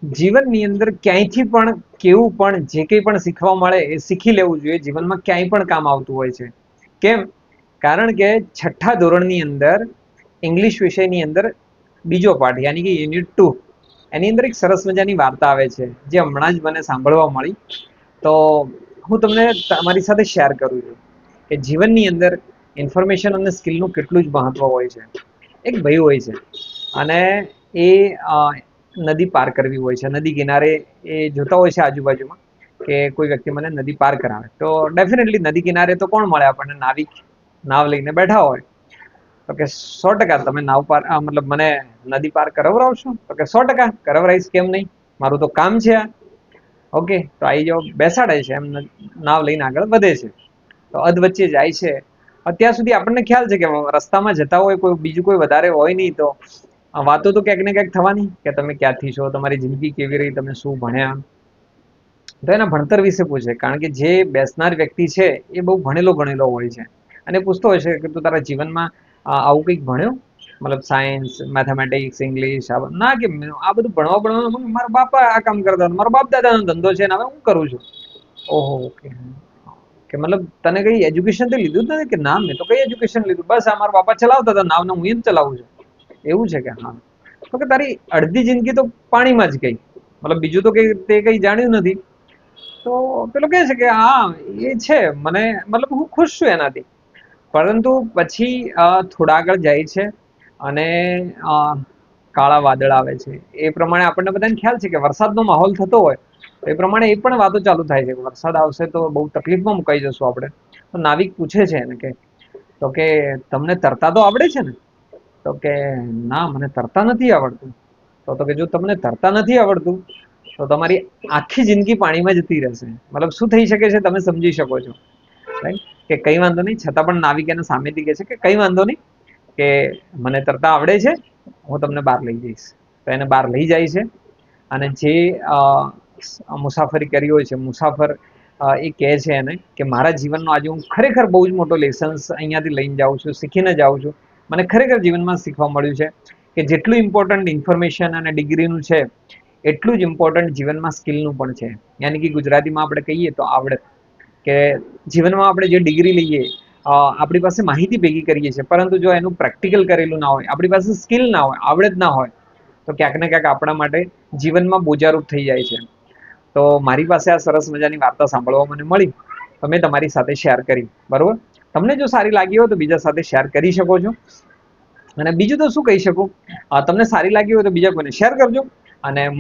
જીવનની અંદર ક્યાંયથી પણ કેવું પણ જે કંઈ પણ શીખવા મળે એ શીખી લેવું જોઈએ. જીવનમાં ક્યાંય પણ કામ આવતું હોય છે. કેમ? કારણ કે છઠ્ઠા ધોરણની અંદર ઇંગ્લિશ વિષયની અંદર બીજો પાઠ યાની કે યુનિટ 2 એની અંદર એક સરસ મજાની વાર્તા આવે છે જે હમણાં જ મને સાંભળવા મળી. તો હું તમને તમારી સાથે શેર કરું છું કે જીવનની અંદર ઇન્ફોર્મેશન અને સ્કિલનું કેટલું જ મહત્વ હોય છે. એક ભાઈ હોય છે અને એ નદી પાર કરવી હોય છે. નદી કિનારે એ જોતા હોય છે આજુબાજુમાં કે કોઈ વ્યક્તિ મને નદી પાર કરાવે. તો ડેફિનેટલી નદી કિનારે તો કોણ મળે આપણને? નાવિક નાવ લઈને બેઠા હોય. તો કે 100% તમે નાવ પાર મતલબ મને નદી પાર કરાવરાવશો? તો કે 100% કરાવરાઈશ, કેમ નહીં, મારું તો કામ છે આ. ઓકે, તો આવી જાઓ, બેસાડે છે. એમ નાવ લઈને આગળ વધે છે. તો અધ વચ્ચે જાય છે. અત્યાર સુધી આપણને ખ્યાલ છે કે રસ્તામાં જતા હોય કોઈ બીજું કોઈ વધારે હોય નહીં, તો વાતો તો ક્યાંક ને ક્યાંક થવાની કે તમે ક્યાંથી છો, તમારી જિંદગી કેવી રહી, તમે શું ભણ્યા. તો એના ભણતર વિશે પૂછે, કારણ કે જે બેસનાર વ્યક્તિ છે એ બહુ ભણેલો ગણેલો હોય છે અને પૂછતો હોય છે કે તું તારા જીવનમાં આવું કંઈક ભણ્યો, મતલબ સાયન્સ, મેથેમેટિક્સ, ઇંગ્લિશ? ના, કે આ બધું ભણવા મારા બાપા આ કામ કરતા, મારા બાપ દાદાનો ધંધો છે ને હવે હું કરું છું. ઓહો, ઓકે. કે મતલબ તને કઈ એજ્યુકેશન તો લીધું જ નથી? કે ના, મેં તો કઈ એજ્યુકેશન લીધું, બસ આ મારા બાપા ચલાવતા હતા નાવને, હું એમ ચલાવું છું. એવું છે કે હા. તો કે તારી અડધી જિંદગી તો પાણીમાં જ ગઈ, મતલબ બીજું તો કઈ તે કઈ જાણ્યું નથી. તો પેલો કહે છે કે હા એ છે, મને મતલબ હું ખુશ છું એનાથી. પરંતુ પછી થોડા આગળ જાય છે અને કાળા વાદળ આવે છે. એ પ્રમાણે આપણને બધાને ખ્યાલ છે કે વરસાદનો માહોલ થતો હોય એ પ્રમાણે એ પણ વાતો ચાલુ થાય છે કે વરસાદ આવશે તો બહુ તકલીફમાં મુકાઈ જશું આપણે. તો નાવિક પૂછે છે એને કે તમને તરતા તો આવડે છે ને? તો કે ના, મને તરતા નથી આવડતું. તો કે જો તમને તરતા નથી આવડતું તો તમારી આખી જિંદગી પાણીમાં જતી રહેશે. મતલબ શું થઈ શકે છે તમે સમજી શકો છો, રાઈટ? કે કઈ વાંધો નહીં, છતાં પણ નાવિક એને સામેથી કહે છે કે કઈ વાંધો નહીં, કે મને તરતા આવડે છે, હું તમને બહાર લઈ જઈશ. તો એને બહાર લઈ જાય છે અને જે મુસાફરી કરી હોય છે મુસાફર એ કહે છે એને કે મારા જીવનનો આજે હું ખરેખર બહુ જ મોટો લેસન્સ અહીંયાથી લઈને જાઉં છું, શીખીને જાઉં છું. મને ખરેખર જીવનમાં શીખવા મળ્યું છે કે જેટલું ઇમ્પોર્ટન્ટ ઇન્ફોર્મેશન અને ડિગ્રીનું છે એટલું જ ઇમ્પોર્ટન્ટ જીવનમાં સ્કિલનું પણ છે. યાની કે ગુજરાતીમાં આપણે કહીએ તો આવડત. કે જીવનમાં આપણે જે ડિગ્રી લઈએ, આપણી પાસે માહિતી ભેગી કરીએ છીએ, પરંતુ જો એનું પ્રેક્ટિકલ કરેલું ના હોય, આપણી પાસે સ્કિલ ના હોય, આવડત ના હોય, તો ક્યાંક ને ક્યાંક આપણા માટે જીવનમાં બોજારૂપ થઈ જાય છે. તો મારી પાસે આ સરસ મજાની વાર્તા સાંભળવા મને મળી, તો મેં તમારી સાથે શેર કરી. બરોબર? તમને જો સારી લાગી હોય તો બીજા સાથે શેર કરી શકો છો. અને બીજું તો શું કહી શકું, તમને સારી લાગી હોય તો બીજા કોઈને શેર કરજો. અને